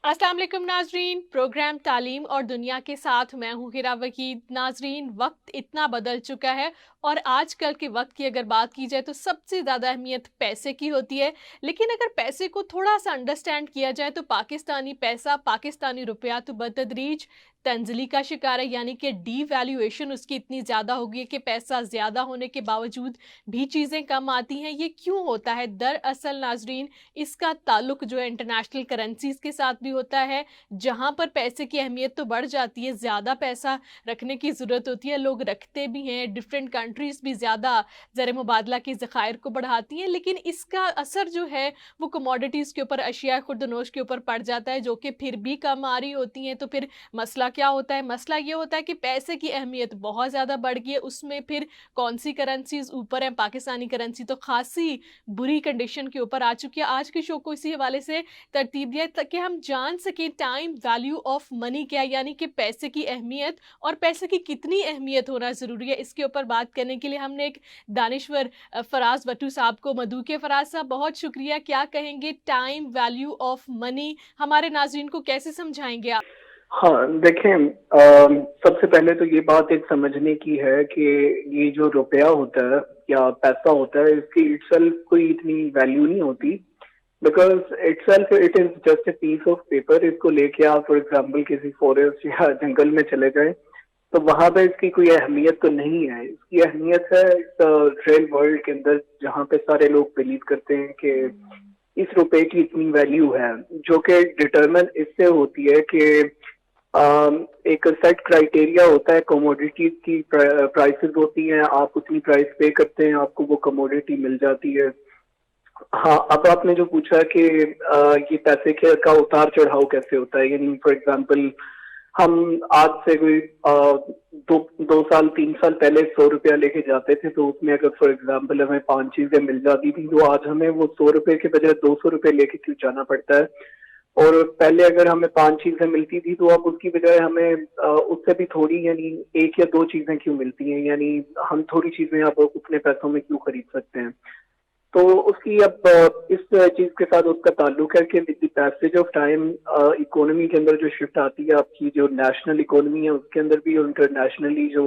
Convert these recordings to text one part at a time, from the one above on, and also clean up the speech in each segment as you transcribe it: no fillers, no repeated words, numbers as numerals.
अस्सलाम वालेकुम नाजरीन, प्रोग्राम तालीम और दुनिया के साथ मैं हूँ हिरा वकीद। नाजरीन, वक्त इतना बदल चुका है और आजकल के वक्त की अगर बात की जाए तो सबसे ज़्यादा अहमियत पैसे की होती है। लेकिन अगर पैसे को थोड़ा सा अंडरस्टैंड किया जाए तो पाकिस्तानी पैसा, पाकिस्तानी रुपया तो बतदरीज तंजली का शिकार है, यानी कि डी वैल्यूएशन उसकी इतनी ज़्यादा हो गई है कि पैसा ज़्यादा होने के बावजूद भी चीज़ें कम आती हैं। ये क्यों होता है? दरअसल नाजरीन, इसका ताल्लुक जो है इंटरनेशनल करेंसीज के साथ भी होता है, जहां पर पैसे की अहमियत तो बढ़ जाती है, ज़्यादा पैसा रखने की ज़रूरत होती है, लोग रखते भी हैं, डिफरेंट कंट्रीज़ भी ज़्यादा ज़र मुबादला के ज़खायर को बढ़ाती हैं, लेकिन इसका असर जो है वो कमोडिटीज़ के ऊपर, अशिया खुर्दनोश के ऊपर पड़ जाता है, जो कि फिर भी कम आ रही होती हैं। तो फिर मसला क्या होता है? मसला ये होता है कि पैसे की अहमियत बहुत ज़्यादा बढ़ गई है, उसमें फिर कौन सी करेंसीज ऊपर हैं? पाकिस्तानी करेंसी तो खासी बुरी कंडीशन के ऊपर आ चुकी है। आज के शो को इसी हवाले से तरतीब दिया है ताकि हम जान सकें टाइम वैल्यू ऑफ मनी क्या है, यानी कि पैसे की अहमियत और पैसे की कितनी अहमियत होना ज़रूरी है। इसके ऊपर बात करने के लिए हमने एक दानिश्वर फराज भट्टू साहब को, मधु के फराज साहब बहुत शुक्रिया। क्या कहेंगे टाइम वैल्यू ऑफ मनी, हमारे नाजरीन को कैसे समझाएंगे आप? हाँ देखें, सबसे पहले तो ये बात एक समझने की है कि ये जो रुपया होता है या पैसा होता है, इसकी इटसेल्फ कोई इतनी वैल्यू नहीं होती। Because itself it is just a piece of paper. इसको लेके आप फॉर एग्जांपल किसी फॉरेस्ट या जंगल में चले जाएं तो वहां पे इसकी कोई अहमियत तो नहीं है। इसकी अहमियत है इस रियल वर्ल्ड के अंदर, जहाँ पे सारे लोग बिलीव करते हैं कि इस रुपए की इतनी वैल्यू है, जो कि डिटरमिन इससे होती है कि एक सेट क्राइटेरिया होता है, कमोडिटी की प्राइसेस होती हैं, आप उतनी प्राइस पे करते हैं, आपको वो कमोडिटी मिल जाती है। हाँ, अब आपने जो पूछा कि ये पैसे के का उतार चढ़ाव कैसे होता है, यानी फॉर एग्जांपल हम आज से कोई दो साल 3 साल पहले 100 रुपया लेके जाते थे, तो उसमें अगर फॉर एग्जांपल हमें 5 चीजें मिल जाती थी, तो आज हमें वो 100 रुपए के बजाय 200 रुपये लेके क्यों जाना पड़ता है। और पहले अगर हमें 5 चीजें मिलती थी तो अब उसकी बजाय हमें उससे भी थोड़ी, यानी 1 या 2 चीजें क्यों मिलती हैं, यानी हम थोड़ी चीजें अब उतने पैसों में क्यों खरीद सकते हैं। तो उसकी अब इस चीज के साथ उसका ताल्लुक है कि with the passage of time economy के अंदर जो शिफ्ट आती है, आपकी जो नेशनल इकोनॉमी है उसके अंदर भी इंटरनेशनली जो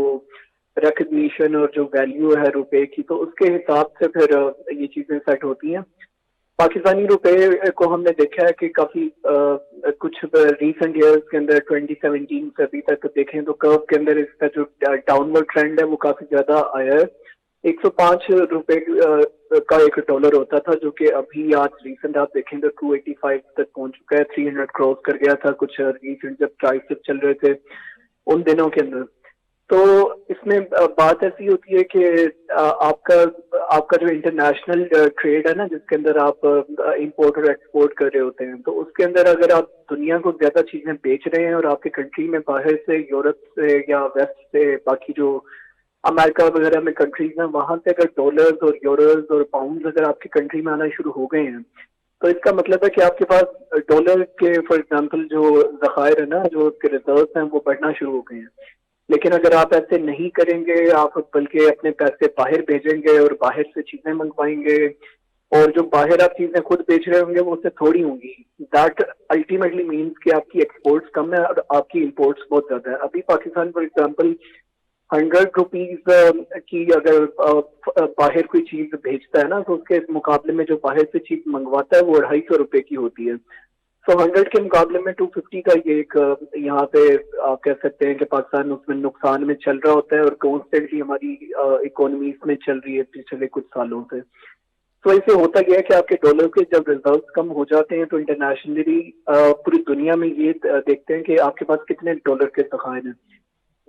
रिकग्निशन और जो वैल्यू है रुपए की, तो उसके हिसाब से फिर ये चीजें सेट होती हैं। पाकिस्तानी रुपए को हमने देखा है कि काफी कुछ रीसेंट ईयर्स के अंदर 2017 से अभी तक देखें तो कर्व के अंदर इसका जो डाउनवर्ड ट्रेंड है वो काफी ज्यादा आया है। 105 रुपए का एक डॉलर होता था, जो कि अभी आज रीसेंट आप देखें तो 285 तक पहुंच चुका है, 300 क्रॉस कर गया था कुछ रीसेंट जब प्राइस चल रहे थे उन दिनों के अंदर। तो इसमें बात ऐसी होती है कि आपका आपका जो इंटरनेशनल ट्रेड है ना, जिसके अंदर आप इंपोर्ट और एक्सपोर्ट कर रहे होते हैं, तो उसके अंदर अगर आप दुनिया को ज्यादा चीजें बेच रहे हैं और आपके कंट्री में बाहर से, यूरोप से या वेस्ट से, बाकी जो अमेरिका वगैरह में कंट्रीज हैं, वहां से अगर डॉलर्स और यूरोज और पाउंड अगर आपकी कंट्री में आना शुरू हो गए हैं, तो इसका मतलब है कि आपके पास डॉलर के फॉर एग्जांपल जो जखायर है ना, जो उसके रिजर्व हैं, वो बढ़ना शुरू हो गए हैं। लेकिन अगर आप ऐसे नहीं करेंगे, आप बल्कि अपने पैसे बाहर भेजेंगे और बाहर से चीजें मंगवाएंगे, और जो बाहर आप चीजें खुद बेच रहे होंगे वो उससे थोड़ी होंगी, दैट अल्टीमेटली मीन्स कि आपकी एक्सपोर्ट्स कम है और आपकी इंपोर्ट्स बहुत ज्यादा है। अभी पाकिस्तान फॉर एग्जांपल 100 रुपीज की अगर बाहर कोई चीज भेजता है ना, तो उसके मुकाबले में जो बाहर से चीज मंगवाता है वो 250 रुपए की होती है। सो 100 के मुकाबले में 250 का ये एक यहाँ पे आप कह सकते हैं कि पाकिस्तान उसमें नुकसान में चल रहा होता है, और कॉन्स्टेंटली हमारी इकोनॉमी इसमें चल रही है पिछले कुछ सालों से। तो इससे होता गया है कि आपके डॉलर के जब रिजर्व कम हो जाते हैं तो इंटरनेशनली पूरी दुनिया में ये देखते हैं कि आपके पास कितने डॉलर के ज़खायर हैं।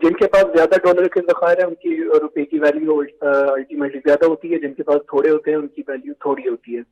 जिनके पास ज्यादा डॉलर के ज़खायर है उनकी रुपए की वैल्यू अल्टीमेटली ज्यादा होती है, जिनके पास थोड़े होते हैं उनकी वैल्यू थोड़ी होती है।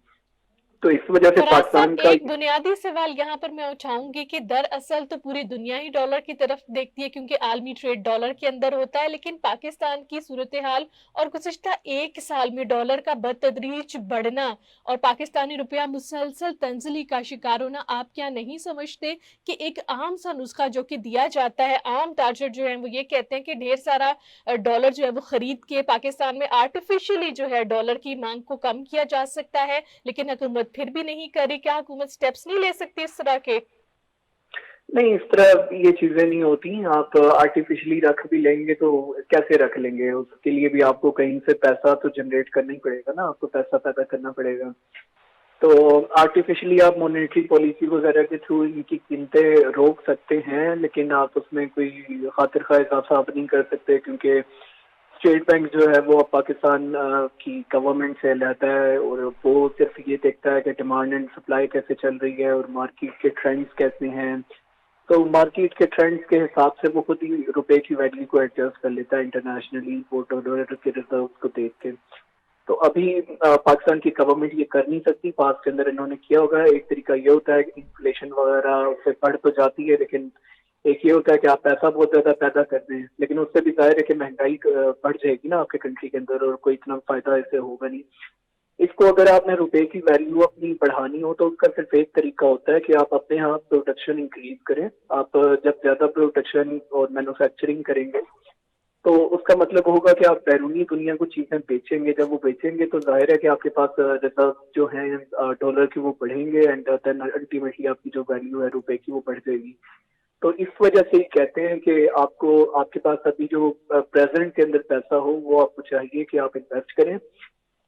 तो इस वजह से फराज साहब, पाकिस्तान का। एक बुनियादी सवाल यहाँ पर मैं उठाऊंगी कि दरअसल तो पूरी दुनिया ही डॉलर की तरफ देखती है क्योंकि आलमी ट्रेड डॉलर के अंदर होता है, लेकिन पाकिस्तान की सूरत हाल और गुज़िश्ता 1 साल में डॉलर का बतदरीज बढ़ना और पाकिस्तानी रुपया मुसलसल तंजली का शिकार होना, आप क्या नहीं समझते कि एक आम सा नुस्खा जो कि दिया जाता है, आम टारगेट जो है वो ये कहते हैं कि ढेर सारा डॉलर जो है वो खरीद के पाकिस्तान में आर्टिफिशियली जो है डॉलर की मांग को कम किया जा सकता है, लेकिन हुकूमत फिर भी नहीं करे? क्या हुकूमत स्टेप्स नहीं ले सकती इस तरह के? نہیں اس طرح یہ چیزیں نہیں ہوتی. آپ آرٹیفیشلی رکھ بھی لیں گے تو کیسے رکھ لیں گے؟ اس کے لیے بھی آپ کو کہیں سے پیسہ تو جنریٹ کرنا ہی پڑے گا نا, آپ کو پیسہ پیدا کرنا پڑے گا. تو آرٹیفیشلی آپ مانیٹری پالیسی وغیرہ کے تھرو ان کی قیمتیں روک سکتے ہیں, لیکن آپ اس میں کوئی خاطر خواہ اضافہ آپ نہیں کر سکتے, کیونکہ اسٹیٹ بینک جو ہے وہ پاکستان کی گورنمنٹ سے لیتا ہے, اور وہ صرف یہ دیکھتا ہے کہ ڈیمانڈ اینڈ سپلائی کیسے چل رہی ہے اور مارکیٹ کے ٹرینڈز کیسے ہیں. تو مارکیٹ کے ٹرینڈز کے حساب سے وہ خود ہی روپے کی ویلیو کو ایڈجسٹ کر لیتا ہے انٹرنیشنلی, وہ ڈالر کے ریزروز کو دیکھ کے. تو ابھی پاکستان کی گورنمنٹ یہ کر نہیں سکتی. پاس کے اندر انہوں نے کیا ہوگا, ایک طریقہ یہ ہوتا ہے کہ انفلیشن وغیرہ اس سے بڑھ تو جاتی ہے, لیکن ایک یہ ہوتا ہے کہ آپ پیسہ بہت زیادہ پیدا کر دیں, لیکن اس سے بھی ظاہر ہے کہ مہنگائی بڑھ جائے گی نا آپ کے کنٹری کے اندر, اور کوئی اتنا فائدہ اس سے ہوگا نہیں. اس کو اگر آپ نے روپے کی ویلیو اپنی بڑھانی ہو تو اس کا صرف ایک طریقہ ہوتا ہے کہ آپ اپنے یہاں پروڈکشن انکریز کریں. آپ جب زیادہ پروڈکشن اور مینوفیکچرنگ کریں گے تو اس کا مطلب ہوگا کہ آپ بیرونی دنیا کو چیزیں بیچیں گے. جب وہ بیچیں گے تو ظاہر ہے کہ آپ کے پاس ریزرو جو ہیں ڈالر کے وہ بڑھیں گے, اینڈ دین الٹیمیٹلی آپ کی جو ویلیو ہے روپے کی وہ بڑھ جائے گی. تو اس وجہ سے یہ کہتے ہیں کہ آپ کے پاس ابھی جو پریزنٹ کے اندر پیسہ ہو وہ آپ کو چاہیے کہ آپ انویسٹ کریں,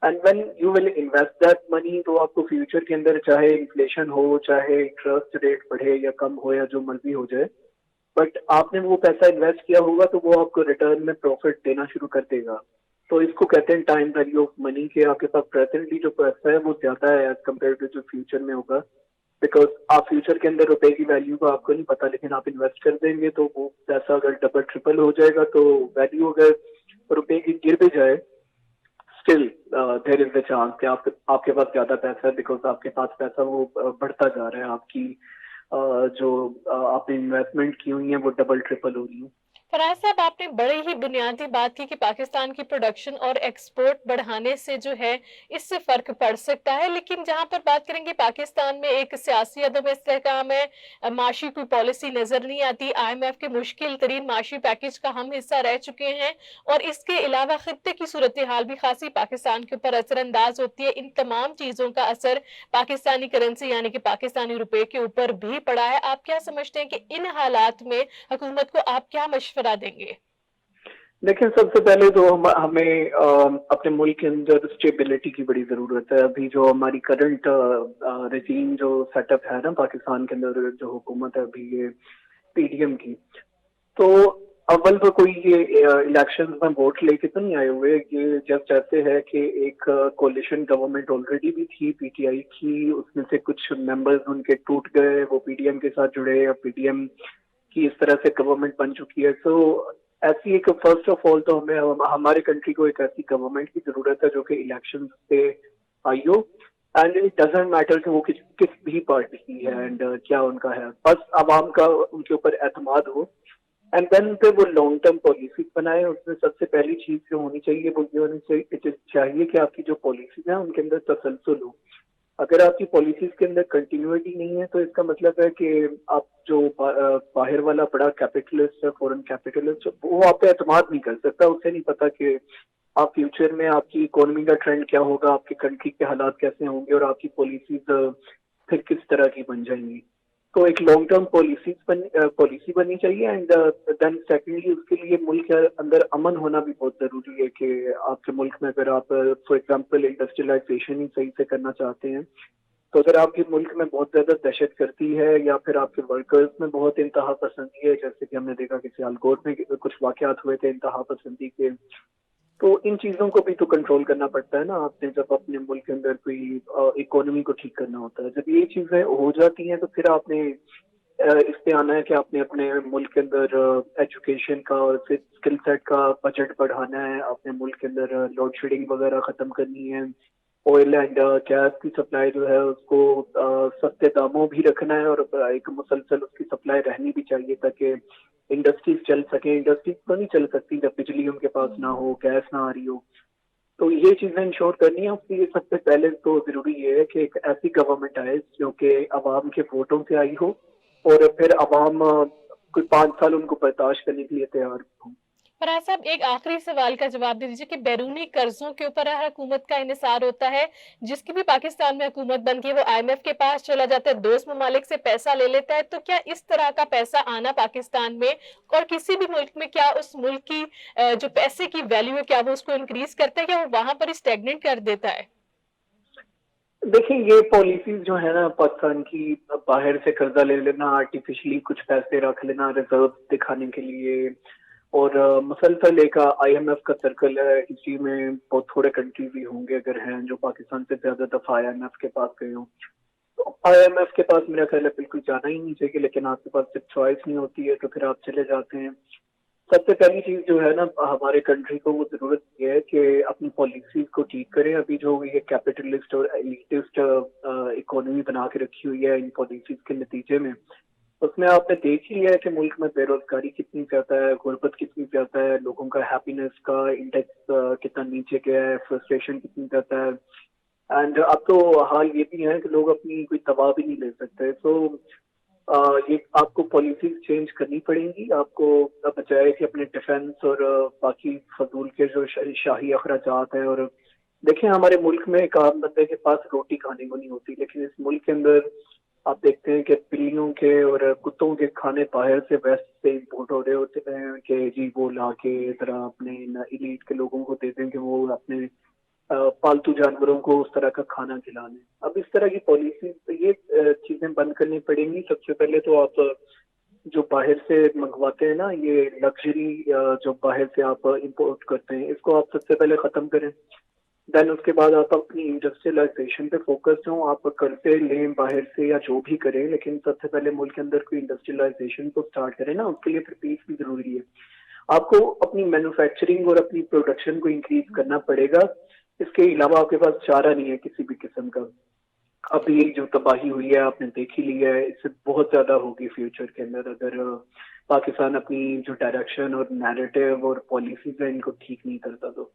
and when you will invest that money تو آپ کو فیوچر کے اندر چاہے انفلیشن ہو, چاہے انٹرسٹ ریٹ بڑھے یا کم ہو یا جو مرضی ہو جائے, بٹ آپ نے وہ پیسہ انویسٹ کیا ہوگا تو وہ آپ کو ریٹرن میں پروفٹ دینا شروع کر دے گا. تو اس کو کہتے ہیں ٹائم ویلیو آف منی, کہ آپ کے پاس پریزنٹلی جو پیسہ ہے وہ زیادہ ہے ایز کمپیئر ٹو جو فیوچر میں ہوگا. بیکاز آپ فیوچر کے اندر روپے کی ویلیو کا آپ کو نہیں پتا, لیکن آپ انویسٹ کر دیں گے تو وہ پیسہ اگر ڈبل ٹرپل ہو جائے گا تو ویلیو اگر روپے کی گر بھی جائے still there is a chance کہ آپ کے پاس زیادہ پیسہ ہے, بیکاز آپ کے پاس پیسہ وہ بڑھتا جا رہا ہے, آپ کی جو آپ نے انویسٹمنٹ کی ہوئی ہیں وہ ڈبل ٹرپل ہو رہی ہیں. فراز صاحب آپ نے بڑی ہی بنیادی بات کی کہ پاکستان کی پروڈکشن اور ایکسپورٹ بڑھانے سے جو ہے اس سے فرق پڑ سکتا ہے, لیکن جہاں پر بات کریں گے پاکستان میں ایک سیاسی عدم استحکام ہے, معاشی کوئی پالیسی نظر نہیں آتی, آئی ایم ایف کے مشکل ترین معاشی پیکج کا ہم حصہ رہ چکے ہیں, اور اس کے علاوہ خطے کی صورتحال بھی خاصی پاکستان کے اوپر اثر انداز ہوتی ہے. ان تمام چیزوں کا اثر پاکستانی کرنسی یعنی کہ پاکستانی روپے کے اوپر بھی پڑا ہے. آپ کیا سمجھتے ہیں کہ ان حالات میں حکومت کو آپ کیا مشورہ دیں گے؟ لیکن سب سے پہلے تو ہمیں اپنے ملک کے اندر اسٹیبلٹی کی بڑی ضرورت ہے. ابھی جو ہماری کرنٹ رجیم جو سیٹ اپ ہے نا پاکستان کے اندر, جو حکومت ہے ابھی یہ پی ڈی ایم کی, تو اول تو کوئی یہ الیکشن میں ووٹ لے کے تو نہیں آئے ہوئے. یہ جب چاہتے ہیں کہ ایک کولیشن گورنمنٹ آلریڈی بھی تھی پی ٹی آئی کی, اس میں سے کچھ ممبرز ان کے ٹوٹ گئے, وہ پی ڈی ایم کے ساتھ جڑے, یا پی ڈی ایم کی اس طرح سے گورنمنٹ بن چکی ہے. تو ایسی ایک فرسٹ آف آل تو ہمارے کنٹری کو ایک ایسی گورنمنٹ کی ضرورت ہے جو کہ الیکشن سے آئی ہو, اینڈ اٹ ڈزنٹ میٹر کہ وہ کس بھی پارٹی کی ہے اینڈ کیا ان کا ہے, بس عوام کا ان کے اوپر اعتماد ہو, اینڈ دین پہ وہ لانگ ٹرم پالیسیز بنائے. اس میں سب سے پہلی چیز جو ہونی چاہیے وہ یہ ہونی چاہیے کہ آپ کی جو پالیسیز ہیں ان کے اندر تسلسل ہو. اگر آپ کی پالیسیز کے اندر کنٹینیوٹی نہیں ہے تو اس کا مطلب ہے کہ آپ جو باہر والا بڑا کیپٹلسٹ ہے, فورن کیپٹلسٹ, وہ آپ پہ اعتماد نہیں کر سکتا. اسے نہیں پتا کہ آپ فیوچر میں آپ کی اکانومی کا ٹرینڈ کیا ہوگا, آپ کی کنٹری کے حالات کیسے ہوں گے, اور آپ کی پالیسیز پھر کس طرح کی بن جائیں گی. تو ایک لانگ ٹرم پالیسی بننی چاہیے. اینڈ دین سیکنڈلی اس کے لیے ملک کے اندر امن ہونا بھی بہت ضروری ہے, کہ آپ کے ملک میں اگر آپ فار ایگزامپل انڈسٹریلائزیشن ہی صحیح سے کرنا چاہتے ہیں, تو اگر آپ کے ملک میں بہت زیادہ دہشت گردی ہے, یا پھر آپ کے ورکرز میں بہت انتہا پسندی ہے, جیسے کہ ہم نے دیکھا کہ سیالکوٹ میں کچھ واقعات ہوئے تھے انتہا پسندی کے, تو ان چیزوں کو بھی تو کنٹرول کرنا پڑتا ہے نا آپ نے, جب اپنے ملک کے اندر کوئی اکانومی کو ٹھیک کرنا ہوتا ہے. جب یہ چیزیں ہو جاتی ہیں تو پھر آپ نے اس پہ آنا ہے کہ آپ نے اپنے ملک کے اندر ایجوکیشن کا اور پھر اسکل سیٹ کا بجٹ بڑھانا ہے, اپنے ملک کے اندر لوڈ شیڈنگ وغیرہ ختم کرنی ہے, آئل اینڈ گیس کی سپلائی جو ہے اس کو سستے داموں بھی رکھنا ہے, اور ایک مسلسل اس کی سپلائی رہنی بھی چاہیے تاکہ انڈسٹریز چل سکیں. انڈسٹریز تو نہیں چل سکتی جب بجلی ان کے پاس نہ ہو, گیس نہ آ رہی ہو. تو یہ چیزیں انشور کرنی ہے. اس لیے سب سے پہلے تو ضروری یہ ہے کہ ایک ایسی گورنمنٹ آئے جو کہ عوام کے ووٹوں سے آئی ہو, اور پھر عوام کوئی 5 سال ان کو برداشت کرنے کے لیے تیار ہوں. फराज साहब, एक आखिरी सवाल का जवाब दे दीजिए कि बैरूनी कर्जों के ऊपर हर हुकूमत का इन्हिसार होता है। जिसकी भी पाकिस्तान में हुकूमत बनती है वो आईएमएफ के पास चला जाता है, दोस्त ममालिक से पैसा ले लेता है। तो क्या इस तरह का पैसा आना पाकिस्तान में और किसी भी मुल्क में, क्या उस मुल्क की जो पैसे की वैल्यू है, क्या वो उसको इंक्रीज करता है या वो वहां पर स्टेगनेट कर देता है? देखिए, ये पॉलिसीज जो है ना पाकिस्तान की, बाहर से कर्जा ले लेना, आर्टिफिशियली कुछ पैसे रख लेना रिजर्व दिखाने के लिए, और मुसलसल एक आईएमएफ का सर्कल है। इसी में बहुत थोड़े कंट्रीज ही होंगे अगर हैं जो पाकिस्तान से ज्यादा दफा आईएमएफ के पास गए हों। तो आईएमएफ के पास मेरा ख्याल है बिल्कुल जाना ही नहीं चाहिए, लेकिन आपके पास जब चॉइस नहीं होती है तो फिर आप चले जाते हैं। सबसे पहली चीज जो है ना हमारे कंट्री को, वो जरूरत ये है कि अपनी पॉलिसीज को ठीक करें। अभी जो ये कैपिटलिस्ट और एलिटिस्ट इकोनॉमी बना के रखी हुई है इन पॉलिसीज के नतीजे में, उसमें आपने देख ही लिया है कि मुल्क में बेरोजगारी कितनी ज्यादा है, गुर्बत कितनी ज्यादा है, लोगों का हैप्पीनेस का इंडेक्स कितना नीचे गया है, फ्रस्ट्रेशन कितनी ज्यादा है। एंड अब तो हाल ये भी है कि लोग अपनी कोई दवा भी नहीं ले सकते। तो ये आपको पॉलिसीज चेंज करनी पड़ेंगी। आपको बजाय कि अपने डिफेंस और बाकी फजूल के जो शाही अखराजात हैं, और देखिए हमारे मुल्क में एक आम बंदे के पास रोटी खाने को नहीं होती, लेकिन इस मुल्क के अंदर आप देखते हैं कि बिल्लियों के और कुत्तों के खाने बाहर से वेस्ट से इम्पोर्ट हो रहे होते हैं कि जी वो ला के इधर अपने इलीट के लोगों को देते हैं कि वो अपने पालतू जानवरों को उस तरह का खाना खिलाने। अब इस तरह की पॉलिसी, ये चीजें बंद करनी पड़ेंगी। सबसे पहले तो आप जो बाहर से मंगवाते हैं ना, ये लग्जरी जो बाहर से आप इंपोर्ट करते हैं, इसको आप सबसे पहले खत्म करें। देन उसके बाद आप अपनी इंडस्ट्रियलाइजेशन पे फोकस हो, आप करते लें बाहर से या जो भी करें, लेकिन सबसे पहले मुल्क के अंदर कोई इंडस्ट्रियलाइजेशन को स्टार्ट करें ना। उसके लिए फिर पीस भी जरूरी है। आपको अपनी मैन्युफैक्चरिंग और अपनी प्रोडक्शन को इंक्रीज करना पड़ेगा। इसके अलावा आपके पास चारा नहीं है किसी भी किस्म का। अब ये जो तबाही हुई है आपने देख ही लिया है, इससे बहुत ज्यादा होगी फ्यूचर के अंदर अगर पाकिस्तान अपनी जो डायरेक्शन और नैरेटिव और पॉलिसीज है इनको ठीक नहीं करता तो।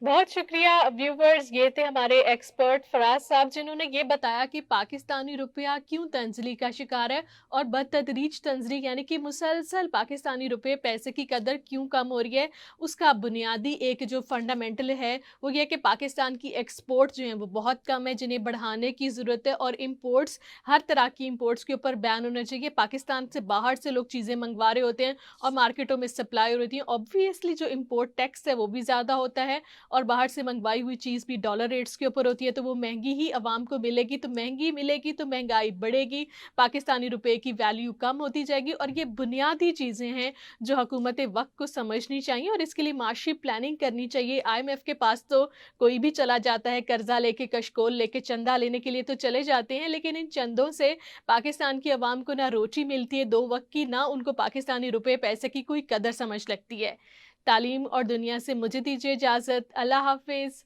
बहुत शुक्रिया व्यूवर्स, ये थे हमारे एक्सपर्ट फराज साहब जिन्होंने ये बताया कि पाकिस्तानी रुपया क्यों तंजली का शिकार है और बदतदरीज तंजली यानी कि मुसलसल पाकिस्तानी रुपये पैसे की कदर क्यों कम हो रही है। उसका बुनियादी एक जो फंडामेंटल है वो ये कि पाकिस्तान की एक्सपोर्ट जो है वो बहुत कम है, जिन्हें बढ़ाने की ज़रूरत है। और इम्पोर्ट्स, हर तरह की इम्पोर्ट्स के ऊपर बैन होना चाहिए। पाकिस्तान से बाहर से लोग चीज़ें मंगवा रहे होते हैं और मार्केटों में सप्लाई हो रही है, ऑब्वियसली जो इम्पोर्ट टैक्स है वो भी ज़्यादा होता है और बाहर से मंगवाई हुई चीज़ भी डॉलर रेट्स के ऊपर होती है, तो वो महंगी ही आवाम को मिलेगी। तो महंगी मिलेगी तो महंगाई बढ़ेगी, पाकिस्तानी रुपए की वैल्यू कम होती जाएगी। और ये बुनियादी चीज़ें हैं जो हुकूमत वक्त को समझनी चाहिए और इसके लिए माशी प्लानिंग करनी चाहिए। आईएमएफ के पास तो कोई भी चला जाता है कर्जा लेके, कशकोल लेके, चंदा लेने के लिए तो चले जाते हैं, लेकिन इन चंदों से पाकिस्तान की आवाम को ना रोटी मिलती है दो वक्त की, ना उनको पाकिस्तानी रुपए पैसे की कोई कदर समझ लगती है। तालीम और दुनिया से मुझे दीजिए इजाज़त। अल्लाह हाफिज़।